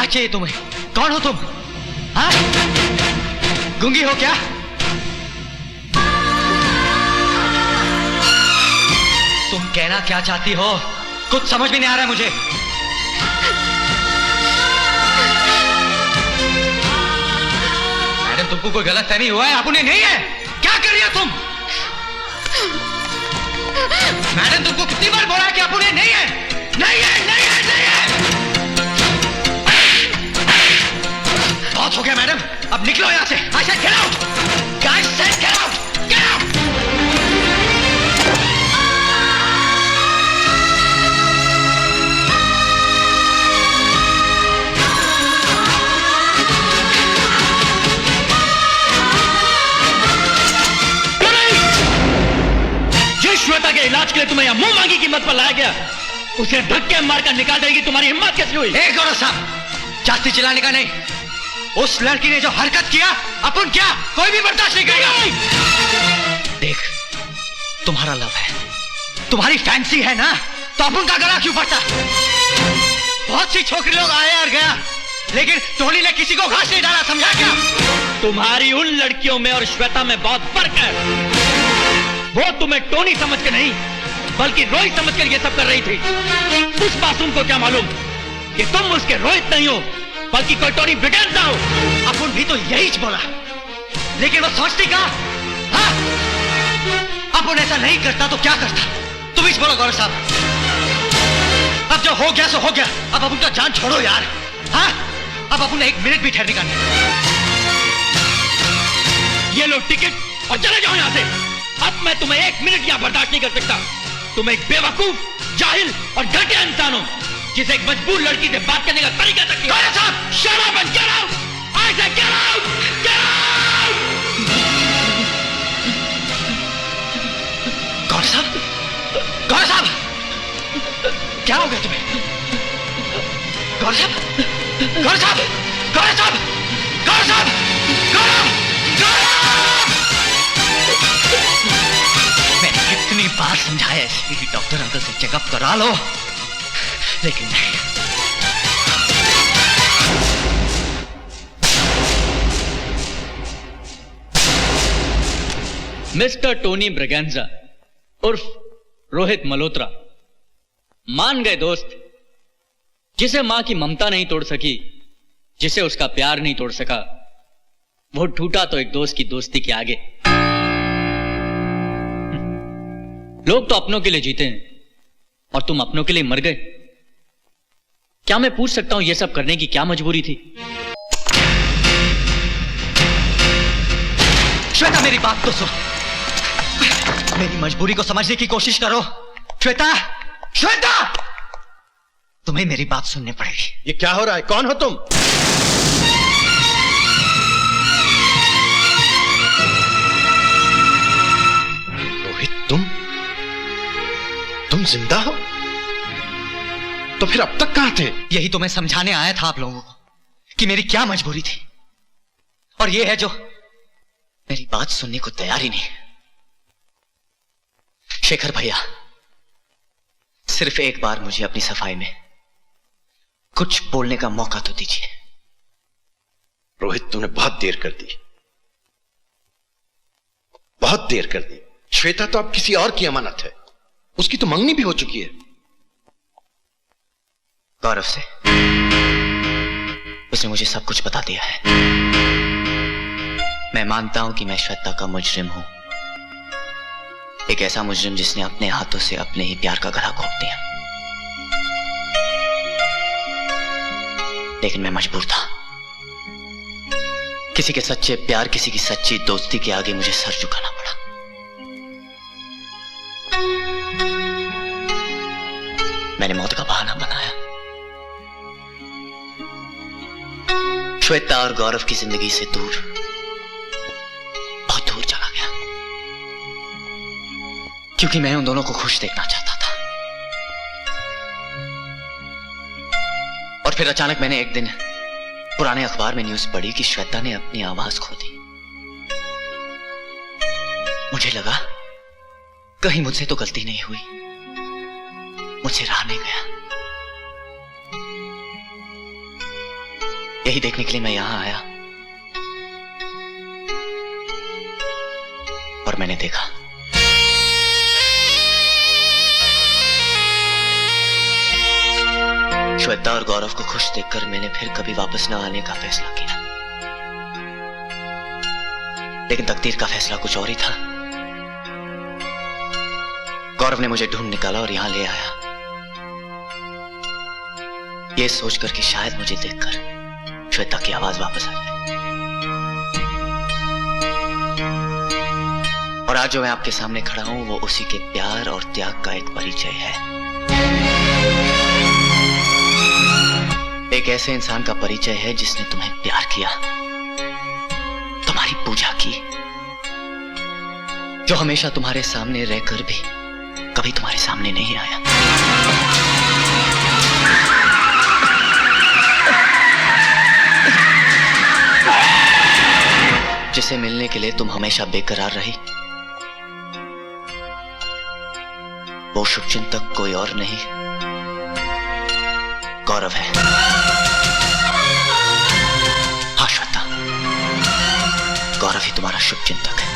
क्या चाहिए तुम्हें? कौन हो तुम? हाँ? गूंगी हो क्या? तुम कहना क्या चाहती हो? कुछ समझ में नहीं आ रहा है मुझे। मैडम, तुमको कोई गलत फहमी हुआ है? आपने नहीं है? क्या कर रही हो तुम? मैडम, तुमको कितनी बार बोला है कि आपने नहीं है? नहीं है, नहीं है, नहीं है। बहुत हो गया मैडम, अब निकलो यहां से। I said get out! Guys said get out! Get out! Shweta के इलाज के लिए तुम्हें यहां मुंह मांगी कीमत पर लाया गया, उसे धक्के मारकर निकाल देगी तुम्हारी हिम्मत कैसी हुई? एक गौरव साहब, जास्ती चिल्लाने का नहीं। उस लड़की ने जो हरकत किया, अपन क्या कोई भी बर्दाश्त नहीं करेगा। देख, तुम्हारा लव है, तुम्हारी फैंसी है ना, तो अपन का गला क्यों पड़ता? बहुत सी छोकरी लोग आए और गया, लेकिन टोनी ने किसी को घास नहीं डाला, समझा क्या? तुम्हारी उन लड़कियों में और श्वेता में बहुत फर्क है। वो तुम्हें टोनी समझ के नहीं, बल्कि रोहित समझ कर ये सब कर रही थी। उस मासूम को क्या मालूम कि तुम उसके रोहित नहीं हो, बल्कि कोई टोनी ब्रिगेंजा हो। अपन भी तो यही बोला, लेकिन वो समझती कहां? हाँ? अपन ऐसा नहीं करता तो क्या करता? तुम ही बोलो गौरव साहब। अब जो हो गया सो हो गया, अब अपन का जान छोड़ो यार। हाँ? अब अपन एक मिनट भी ठहरने का नहीं। ये लो टिकट और चले जाओ यहां से। अब मैं तुम्हें एक मिनट यहां बर्दाश्त नहीं कर सकता। तुम एक बेवकूफ, जाहिल और घटिया इंसान हो, जिसे एक मजबूर लड़की से बात करने का तरीका तक नहीं। Shut up and get out! I said get out! Get out! गौरव साहब, गौरव साहब, क्या हो गया तुम्हें? गौरव साहब, गौरव साहब, गौरव साहब, गौरव साहब, गौरव, गौरव! मैंने कितनी बार समझाया इसलिए कि डॉक्टर अंकल से चेकअप करा लो, लेकिन नहीं। मिस्टर टोनी ब्रिगेंजा उर्फ रोहित मल्होत्रा, मान गए दोस्त। जिसे मां की ममता नहीं तोड़ सकी, जिसे उसका प्यार नहीं तोड़ सका, वो टूटा तो एक दोस्त की दोस्ती के आगे। लोग तो अपनों के लिए जीते हैं और तुम अपनों के लिए मर गए। क्या मैं पूछ सकता हूं यह सब करने की क्या मजबूरी थी? श्वेता, मेरी बात तो सुन। मेरी मजबूरी को समझने की कोशिश करो। श्वेता, श्वेता, तुम्हें मेरी बात सुननी पड़ेगी। ये क्या हो रहा है? कौन हो तुम? रोहित, तुम जिंदा हो? तो फिर अब तक कहां थे? यही तो मैं समझाने आया था आप लोगों को कि मेरी क्या मजबूरी थी, और ये है जो मेरी बात सुनने को तैयार ही नहीं। शेखर भैया, सिर्फ एक बार मुझे अपनी सफाई में कुछ बोलने का मौका तो दीजिए। रोहित, तुमने बहुत देर कर दी, बहुत देर कर दी। श्वेता तो अब किसी और की अमानत है, उसकी तो मंगनी भी हो चुकी है। गौरव से उसने मुझे सब कुछ बता दिया है। मैं मानता हूं कि मैं श्वेता का मुजरिम हूं, एक ऐसा मुजरिम जिसने अपने हाथों से अपने ही प्यार का गला घोंट दिया। लेकिन मैं मजबूर था। किसी के सच्चे प्यार, किसी की सच्ची दोस्ती के आगे मुझे सर झुकाना पड़ा। मैंने मौत का बहाना बनाया। श्वेता और गौरव की जिंदगी से दूर, बहुत दूर चला गया, क्योंकि मैं उन दोनों को खुश देखना चाहता था। और फिर अचानक मैंने एक दिन पुराने अखबार में न्यूज पढ़ी कि श्वेता ने अपनी आवाज खो दी। मुझे लगा कहीं मुझसे तो गलती नहीं हुई, मुझसे रहा नहीं गया। यही देखने के लिए मैं यहां आया और मैंने देखा। श्वेता और गौरव को खुश देखकर मैंने फिर कभी वापस न आने का फैसला किया, लेकिन तकदीर का फैसला कुछ और ही था। गौरव ने मुझे ढूंढ निकाला और यहां ले आया, यह सोचकर कि शायद मुझे देखकर श्वेता की आवाज वापस आ जाए। और आज जो मैं आपके सामने खड़ा हूं वो उसी के प्यार और त्याग का एक परिचय है। एक ऐसे इंसान का परिचय है जिसने तुम्हें प्यार किया, तुम्हारी पूजा की, जो हमेशा तुम्हारे सामने रहकर भी कभी तुम्हारे सामने नहीं आया। जिसे मिलने के लिए तुम हमेशा बेकरार रही। वो शुभचिंतक कोई और नहीं, गौरव है। हाँ श्वेता, गौरव ही तुम्हारा शुभचिंतक है।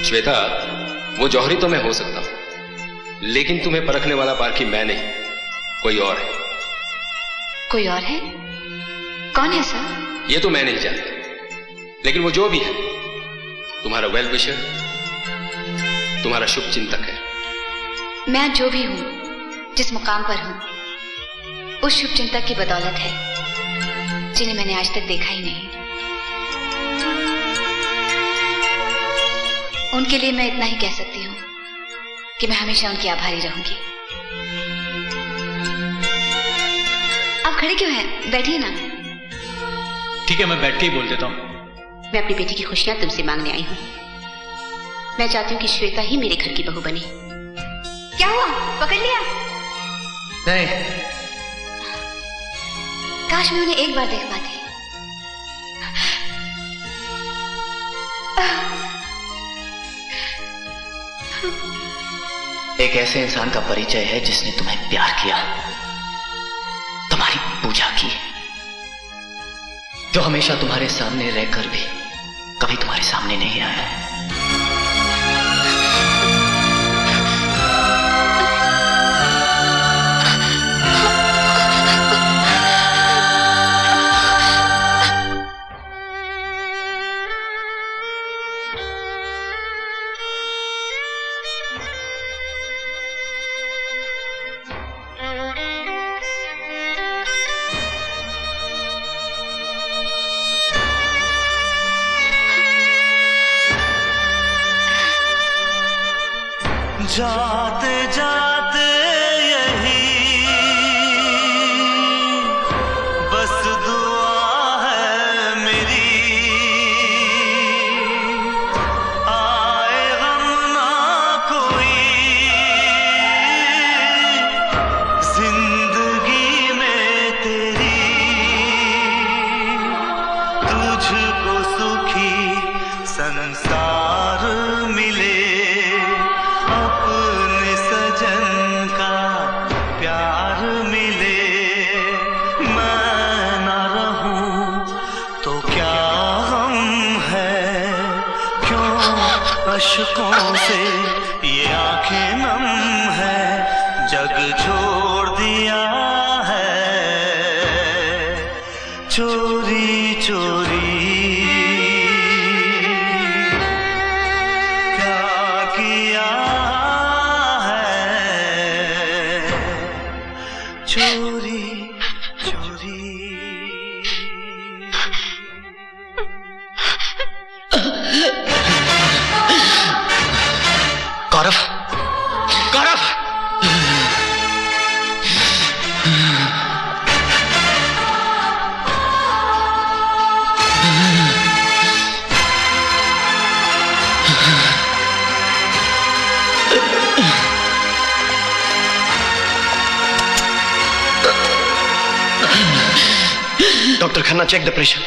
श्वेता, वो जौहरी तो मैं हो सकता हूं, लेकिन तुम्हें परखने वाला बाकी मैं नहीं, कोई और है। कोई और है? कौन है सर? ये तो मैं नहीं जानता, लेकिन वो जो भी है तुम्हारा वेल विशर, तुम्हारा शुभ चिंतक है। मैं जो भी हूं, जिस मुकाम पर हूं, उस शुभ चिंतक की बदौलत है, जिन्हें मैंने आज तक देखा ही नहीं। उनके लिए मैं इतना ही कह सकती हूँ कि मैं हमेशा उनकी आभारी रहूंगी। आप खड़े क्यों हैं? बैठिए ना। ठीक है, मैं बैठ के ही बोल देता हूँ। मैं अपनी बेटी की खुशियां तुमसे मांगने आई हूँ। मैं चाहती हूँ कि श्वेता ही मेरे घर की बहू बने। क्या हुआ? पकड़ लिया? नहीं। काश मैं उन्हें एक बार देख पाती। एक ऐसे इंसान का परिचय है जिसने तुम्हें प्यार किया, तुम्हारी पूजा की, जो हमेशा तुम्हारे सामने रहकर भी कभी तुम्हारे सामने नहीं आया। जाते जाते यही बस दुआ है मेरी, आए गम ना कोई जिंदगी में तेरी, तुझको सुखी संसार मिले अपने अशकों से ये आंखें नम है, जग छोड़ दिया है चोरी चोरी। क्या किया है चोरी चोरी। Gaurav, Gaurav, doctor Khanna, check the pressure.